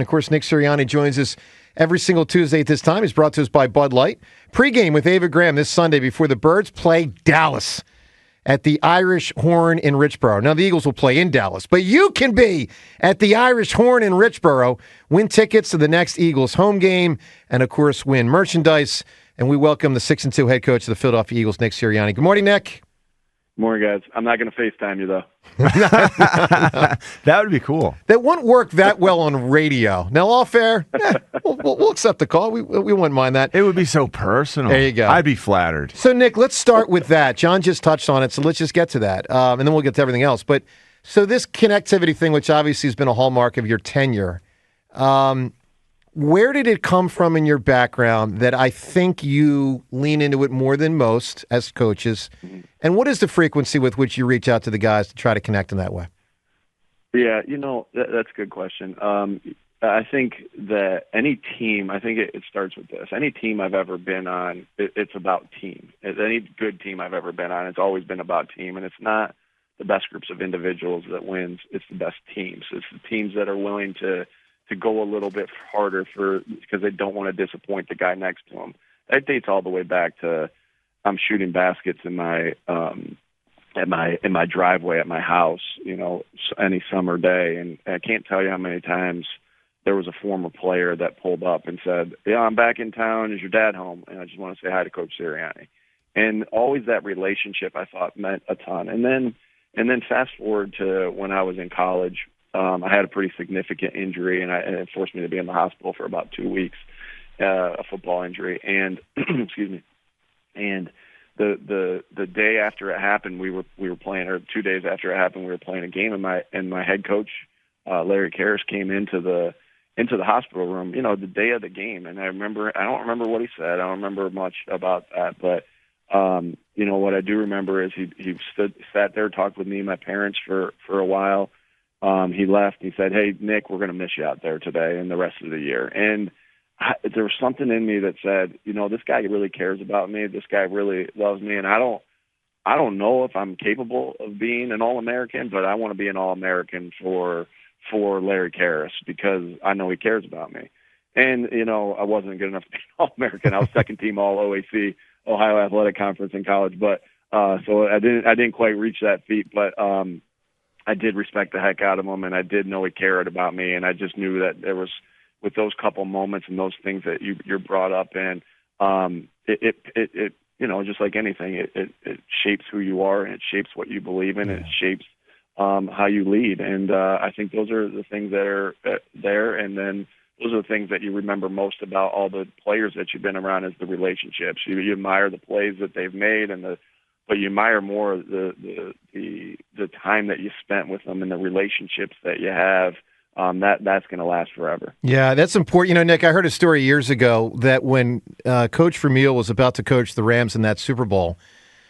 Of course, Nick Sirianni joins us every single Tuesday at this time. He's brought to us by Bud Light. Pre-game with Ava Graham this Sunday before the Birds play Dallas at the Irish Horn in Richboro. Now, the Eagles will play in Dallas, but you can be at the Irish Horn in Richboro, win tickets to the next Eagles home game, and, of course, win merchandise. And we welcome the 6-2 head coach of the Philadelphia Eagles, Nick Sirianni. Good morning, Nick. Morning, guys. I'm not going to FaceTime you, though. That would be cool. That wouldn't work that well on radio. Now, all fair, we'll accept the call. We wouldn't mind that. It would be so personal. There you go. I'd be flattered. So, Nick, let's start with that. John just touched on it, so let's just get to that, and then we'll get to everything else. But so this connectivity thing, which obviously has been a hallmark of your tenure, where did it come from in your background that I think you lean into it more than most as coaches? And what is the frequency with which you reach out to the guys to try to connect in that way? Yeah, that's a good question. I think that any team, I think it starts with this. Any team I've ever been on, it's about team. Any good team I've ever been on, it's always been about team. And it's not the best groups of individuals that wins. It's the best teams. It's the teams that are willing to go a little bit harder because they don't want to disappoint the guy next to them. That dates all the way back to I'm shooting baskets in my driveway at my house, any summer day, and I can't tell you how many times there was a former player that pulled up and said, "Yeah, I'm back in town. Is your dad home?" And I just want to say hi to Coach Sirianni. And always that relationship I thought meant a ton. And then fast forward to when I was in college. I had a pretty significant injury, and it forced me to be in the hospital for about 2 weeks, a football injury. And excuse me. And the day after it happened, we were playing, or 2 days after it happened, we were playing a game, and my head coach, Larry Carris, came into the hospital room, the day of the game. And I don't remember what he said. I don't remember much about that, but what I do remember is he sat there, talked with me and my parents for a while. He left. He said, "Hey, Nick, we're going to miss you out there today and the rest of the year." And there was something in me that said, this guy really cares about me. This guy really loves me. And I don't know if I'm capable of being an All-American, but I want to be an All-American for Larry Carris because I know he cares about me. And, I wasn't good enough to be an All-American. I was second team All-OAC, Ohio Athletic Conference in college. But so I didn't quite reach that feat. But I did respect the heck out of him, and I did know he cared about me. And I just knew that there was, with those couple moments and those things that you're brought up in, it just like anything, it shapes who you are, and it shapes what you believe in, and it shapes how you lead. And I think those are the things that are there. And then those are the things that you remember most about all the players that you've been around is the relationships. You admire the plays that they've made, but you admire more the time that you spent with them and the relationships that you have. That's going to last forever. Yeah, that's important. Nick, I heard a story years ago that when Coach Vermeil was about to coach the Rams in that Super Bowl,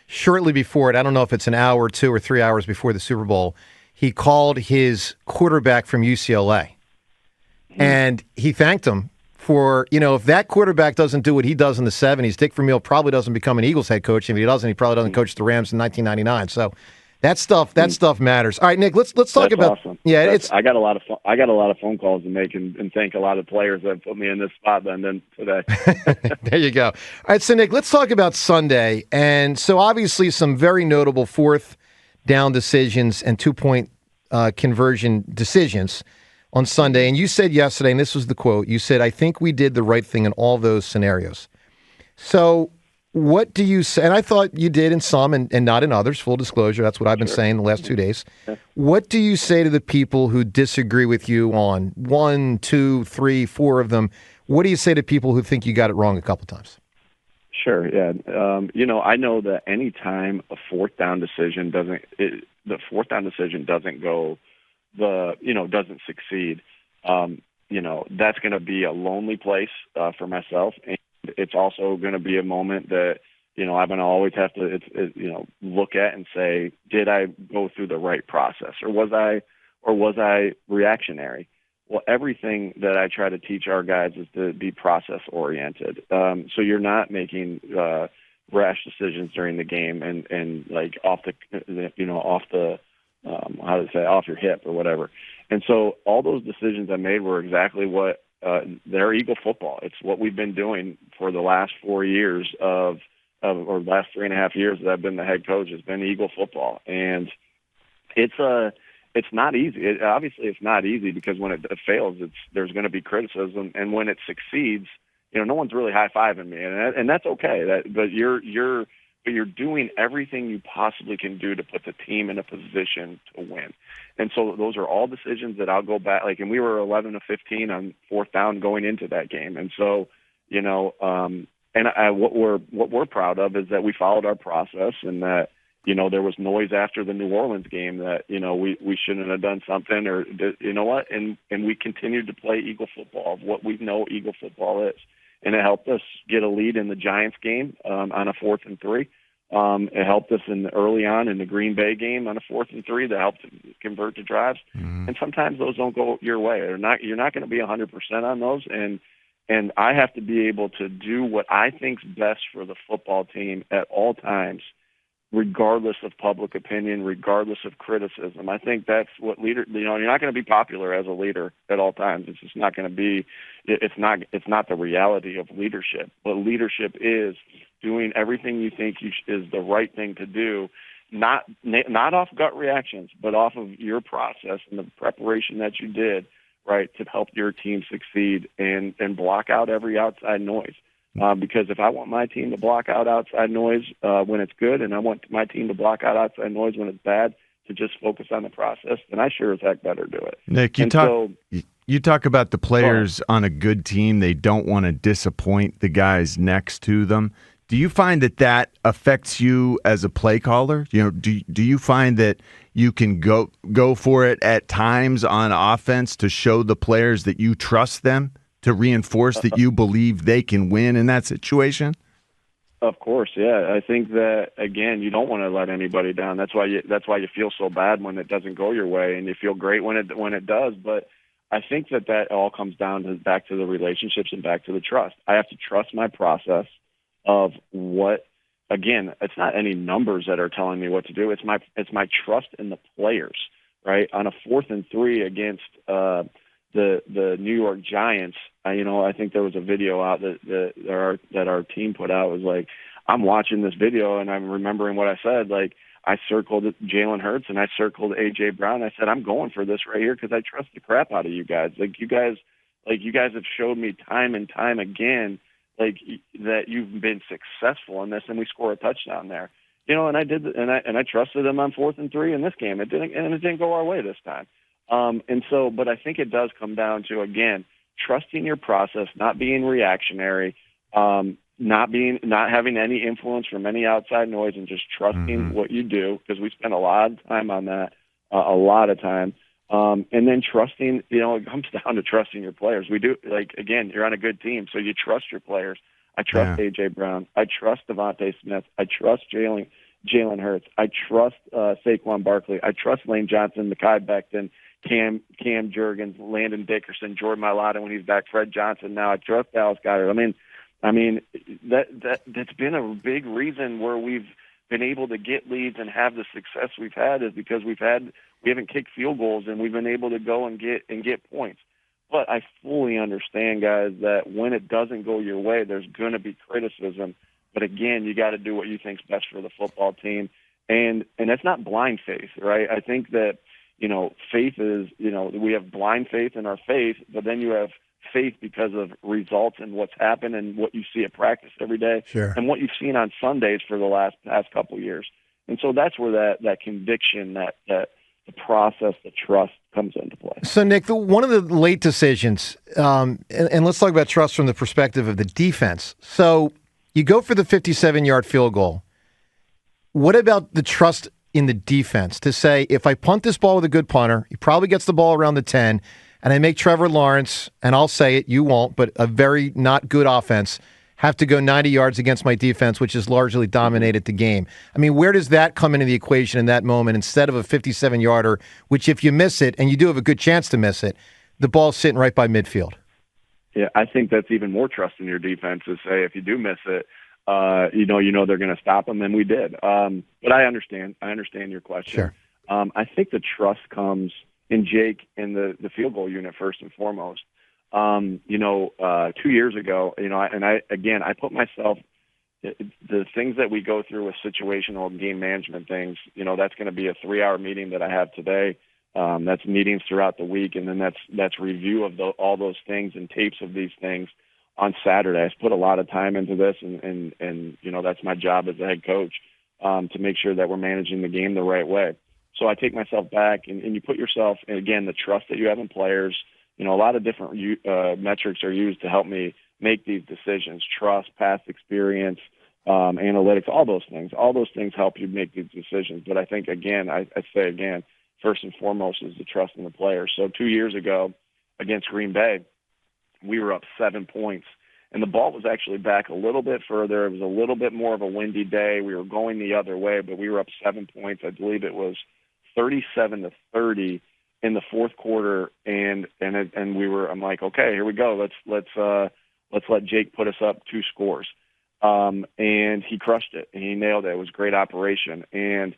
shortly before it, I don't know if it's an hour, 2 or 3 hours before the Super Bowl, he called his quarterback from UCLA. And he thanked him for, if that quarterback doesn't do what he does in the 70s, Dick Vermeil probably doesn't become an Eagles head coach. If he doesn't, he probably doesn't coach the Rams in 1999. So that stuff matters. All right, Nick, let's talk about. Awesome. Yeah, I got a lot of phone calls to make and thank a lot of players that put me in this spot then today. There you go. All right, so Nick, let's talk about Sunday. And so obviously some very notable fourth down decisions and 2-point conversion decisions on Sunday. And you said yesterday, and this was the quote, you said, "I think we did the right thing in all those scenarios." So what do you say? And I thought you did in some and not in others, full disclosure. That's what I've been saying the last 2 days. What do you say to the people who disagree with you on 1, 2, 3, 4 of them? What do you say to people who think you got it wrong a couple times? Sure, yeah. I know that any time a fourth down decision doesn't go doesn't succeed, that's going to be a lonely place for myself. And it's also going to be a moment that, I'm going to always have to, look at and say, did I go through the right process, or was I reactionary? Well, everything that I try to teach our guys is to be process oriented. So you're not making rash decisions during the game and like off your hip or whatever. And so all those decisions I made were exactly what they're Eagle football. It's what we've been doing for the last 4 years or last 3.5 years that I've been the head coach. Has been Eagle football, and it's not easy. Obviously, it's not easy because when it fails, there's going to be criticism, and when it succeeds, no one's really high fiving me, and that's okay. But you're doing everything you possibly can do to put the team in a position to win. And so those are all decisions that I'll go back. And we were 11-15 on fourth down going into that game. And so, what we're proud of is that we followed our process, and that, there was noise after the New Orleans game that, we shouldn't have done something, or you know what? And we continued to play Eagle football, of what we know Eagle football is. And it helped us get a lead in the Giants game on a 4th and 3. It helped us early on in the Green Bay game on a 4th and 3 that helped convert to drives. Mm-hmm. And sometimes those don't go your way. You're not going to be 100% on those. And I have to be able to do what I think's best for the football team at all times, regardless of public opinion, regardless of criticism. I think that's what you're not going to be popular as a leader at all times. It's just not going to be, it's not the reality of leadership. But leadership is doing everything you think is the right thing to do, not off gut reactions, but off of your process and the preparation that you did, right, to help your team succeed and block out every outside noise. Because if I want my team to block out outside noise when it's good, and I want my team to block out outside noise when it's bad, to just focus on the process, then I sure as heck better do it. Nick, you talk about the players on a good team. They don't want to disappoint the guys next to them. Do you find that affects you as a play caller? Do you find that you can go for it at times on offense to show the players that you trust them, to reinforce that you believe they can win in that situation? Of course, yeah. I think that, again, you don't want to let anybody down. That's why you feel so bad when it doesn't go your way, and you feel great when it does. But I think that all comes down back to the relationships and back to the trust. I have to trust my process of what. Again, it's not any numbers that are telling me what to do. It's my trust in the players, right? On a 4th and 3 against the New York Giants, I think there was a video out that our team put out. It was like, I'm watching this video and I'm remembering what I said. Like, I circled Jalen Hurts and I circled A.J. Brown. I said, I'm going for this right here because I trust the crap out of you guys. You guys have showed me time and time again, that you've been successful in this, and we score a touchdown there. And I did, and I trusted them on 4th and 3 in this game. It didn't go our way this time. But I think it does come down to, again, trusting your process, not being reactionary, not having any influence from any outside noise, and just trusting what you do, because we spend a lot of time on that, a lot of time. And then trusting, it comes down to trusting your players. We do, again, you're on a good team, so you trust your players. I trust A.J. Brown. I trust Devontae Smith. I trust Jalen Hurts. I trust Saquon Barkley. I trust Lane Johnson, Mekhi Becton, Cam Jurgens, Landon Dickerson, Jordan Mailata when he's back, Fred Johnson now. I trust Dallas Goedert. I mean that's been a big reason where we've been able to get leads and have the success we've had, is because we haven't kicked field goals, and we've been able to go and get points. But I fully understand, guys, that when it doesn't go your way, there's going to be criticism. But again, you got to do what you think's best for the football team, and that's not blind faith, right? I think that faith is, we have blind faith in our faith, but then you have faith because of results and what's happened and what you see at practice every day, and what you've seen on Sundays for the past couple of years. And so that's where that conviction, that the process, the trust comes into play. So, Nick, one of the late decisions, and let's talk about trust from the perspective of the defense. So you go for the 57-yard field goal. What about the trust in the defense to say, if I punt this ball with a good punter, he probably gets the ball around the 10, and I make Trevor Lawrence, and I'll say it, you won't, but a very not good offense, have to go 90 yards against my defense, which has largely dominated the game. I mean, where does that come into the equation in that moment instead of a 57-yarder, which if you miss it, and you do have a good chance to miss it, the ball's sitting right by midfield? Yeah, I think that's even more trust in your defense to say, if you do miss it, you know they're going to stop them, and we did. But I understand your question. Sure. I think the trust comes Jake in the field goal unit first and foremost. 2 years ago, I put myself, the things that we go through with situational game management things, that's going to be a 3-hour meeting that I have today. That's meetings throughout the week, and then that's review of all those things and tapes of these things on Saturday. I put a lot of time into this, and that's my job as a head coach, to make sure that we're managing the game the right way. So I take myself back, and you put yourself, and again, the trust that you have in players. A lot of different metrics are used to help me make these decisions: trust, past experience, analytics, all those things. All those things help you make these decisions. But I think, again, I say again, first and foremost is the trust in the players. So 2 years ago against Green Bay, we were up 7 points, and the ball was actually back a little bit further. It was a little bit more of a windy day. We were going the other way, but we were up 7 points. I believe it was 37-30 in the fourth quarter, and I'm like, okay, here we go. Let's let Jake put us up 2 scores. And he crushed it, and he nailed it. It was a great operation. And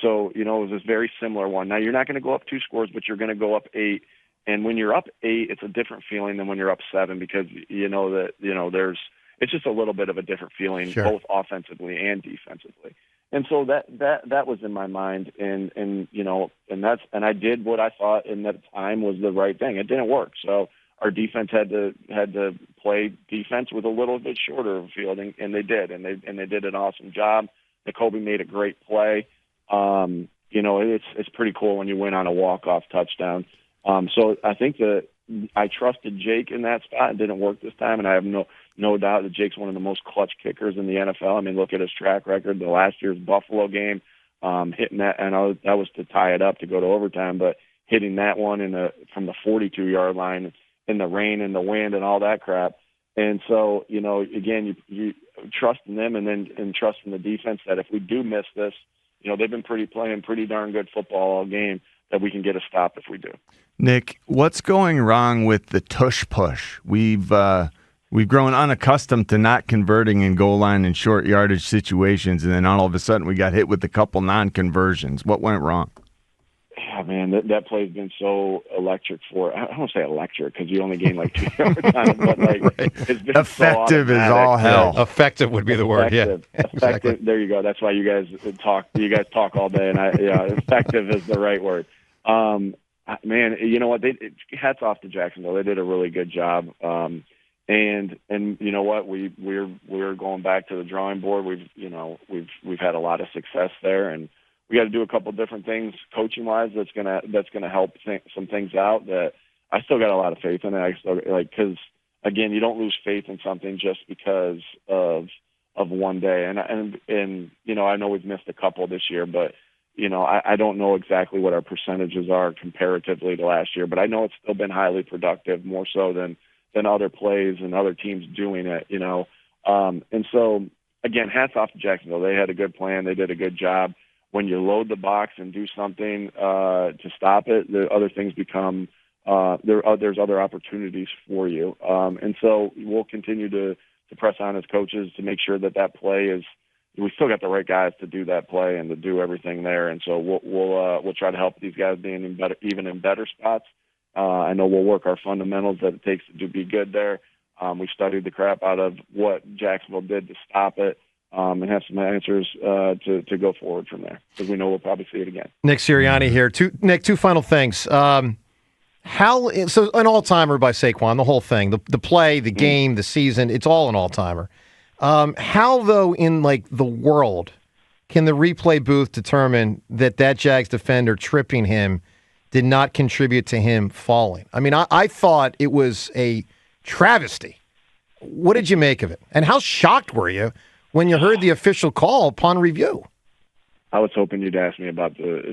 so, it was this very similar one. Now, you're not going to go up 2 scores, but you're going to go up 8. And when you're up 8, it's a different feeling than when you're up 7, because it's just a little bit of a different feeling, sure, both offensively and defensively. And so that was in my mind, and I did what I thought in that time was the right thing. It didn't work, so our defense had to play defense with a little bit shorter of a field, and they did, and they did an awesome job. Jacoby made a great play. It's pretty cool when you win on a walk-off touchdown. So I think that I trusted Jake in that spot. It didn't work this time, and I have no doubt that Jake's one of the most clutch kickers in the NFL. I mean, look at his track record. The last year's Buffalo game, hitting that, and that was to tie it up to go to overtime, but hitting that one from the 42-yard line in the rain and the wind and all that crap. And so, again, you trust in them, and trust in the defense that if we do miss this, they've been playing pretty darn good football all game, that we can get a stop if we do. Nick, what's going wrong with the tush push? We've grown unaccustomed to not converting in goal line and short yardage situations, and then all of a sudden we got hit with a couple non-conversions. What went wrong? Yeah, man, that play's been so electric for. I don't want to say electric because you only gain like 2 yards on it, but like right, it's been effective so is all hell. Yeah, effective would be the word. Effective. Yeah, exactly. There you go. That's why you guys talk. You guys talk all day, and effective is the right word. Man, you know what? Hats off to Jacksonville. They did a really good job. And you know what? We're going back to the drawing board. We've had a lot of success there, and we got to do a couple different things coaching wise. That's gonna help some things out. That I still got a lot of faith in it. I still because again, you don't lose faith in something just because of one day. And I know we've missed a couple this year, but I don't know exactly what our percentages are comparatively to last year, but I know it's still been highly productive, more so than other plays and other teams doing it, And so, again, hats off to Jacksonville. They had a good plan. They did a good job. When you load the box and do something to stop it, the other things become there's other opportunities for you. And so we'll continue to press on as coaches to make sure that play is. We still got the right guys to do that play and to do everything there, and so we'll try to help these guys be even in better spots. I know we'll work our fundamentals that it takes to be good there. We studied the crap out of what Jacksonville did to stop it, and have some answers to go forward from there, because we know we'll probably see it again. Nick Sirianni here. Nick, two final things. So an all-timer by Saquon, the whole thing, the play, the game, the season, it's all an all-timer. How, though, in the world, can the replay booth determine that Jags defender tripping him did not contribute to him falling? I mean, I thought it was a travesty. What did you make of it? And how shocked were you when you heard the official call upon review? I was hoping you'd ask me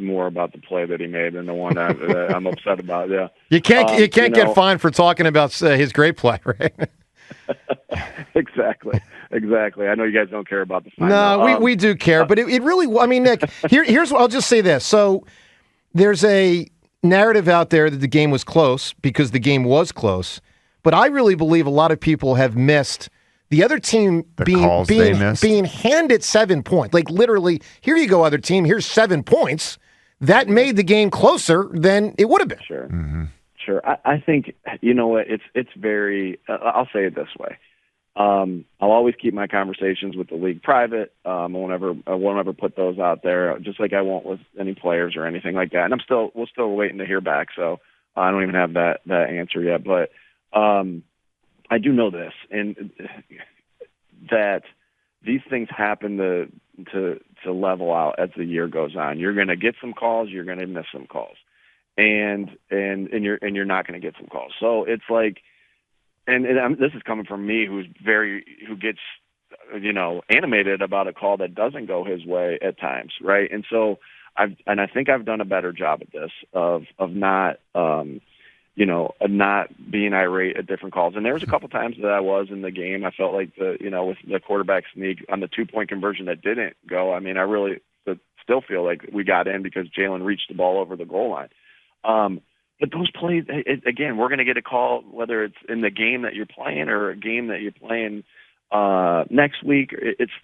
more about the play that he made than the one that I'm upset about. Yeah, you can't get fined for talking about his great play, right? Exactly. I know you guys don't care about the fine. No, we do care, but it really. I mean, Nick, here's what I'll just say this. So there's a narrative out there that the game was close because the game was close, but I really believe a lot of people have missed the other team being handed 7 points. Like literally, here you go, other team. Here's 7 points. that made the game closer than it would have been. Sure. Mm-hmm. Sure. I think, you know what, it's very, I'll say it this way. I'll always keep my conversations with the league private. I won't ever put those out there, just like I won't with any players or anything like that. And we're still waiting to hear back, so I don't even have that answer yet. But I do know this, and that these things happen to level out as the year goes on. You're going to get some calls, you're going to miss some calls, and you're not going to get some calls. So it's like. And this is coming from me, who gets, animated about a call that doesn't go his way at times, right? And so I think I've done a better job at this of not, not being irate at different calls. And there was a couple times that I was in the game. I felt like with the quarterback sneak on the 2-point conversion that didn't go. I mean, I really still feel like we got in because Jalen reached the ball over the goal line. But those plays, again, we're going to get a call, whether it's in the game that you're playing or a game that you're playing next week.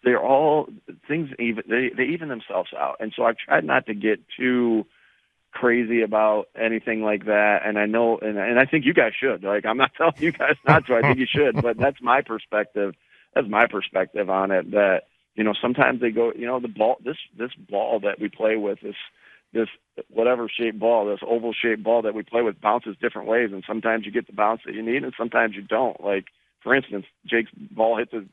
They're all things they even themselves out. And so I've tried not to get too crazy about anything like that. And I know, and I think you guys should. Like, I'm not telling you guys not to. I think you should. But that's my perspective. That's my perspective on it. That sometimes they go, the ball, this ball that we play with is. This whatever shaped ball, this oval shaped ball that we play with bounces different ways, and sometimes you get the bounce that you need, and sometimes you don't. Like, for instance, Jake's ball hit the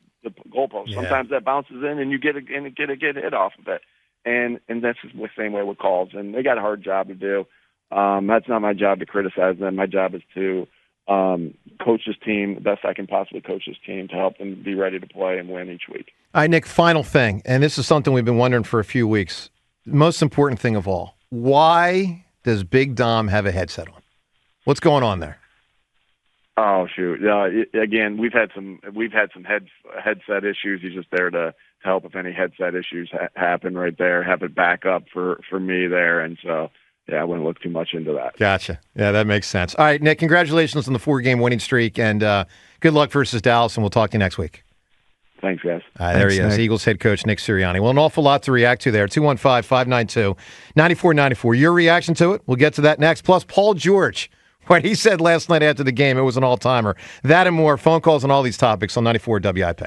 goalpost. Yeah. Sometimes that bounces in, and you get a hit off of it, and that's the same way with calls. And they got a hard job to do. That's not my job to criticize them. My job is to coach this team the best I can possibly coach this team to help them be ready to play and win each week. All right, Nick. Final thing, and this is something we've been wondering for a few weeks. Most important thing of all, why does Big Dom have a headset on? What's going on there? Oh shoot! Again, we've had some headset issues. He's just there to help if any headset issues happen. Right there, have it back up for me there, and so I wouldn't look too much into that. Gotcha. Yeah, that makes sense. All right, Nick. Congratulations on the 4-game winning streak, and good luck versus Dallas. And we'll talk to you next week. Thanks, guys. There he is, Eagles head coach Nick Sirianni. Well, an awful lot to react to there. 215-592-9494. Your reaction to it, we'll get to that next. Plus, Paul George, what he said last night after the game, it was an all-timer. That and more, phone calls on all these topics on 94 WIP.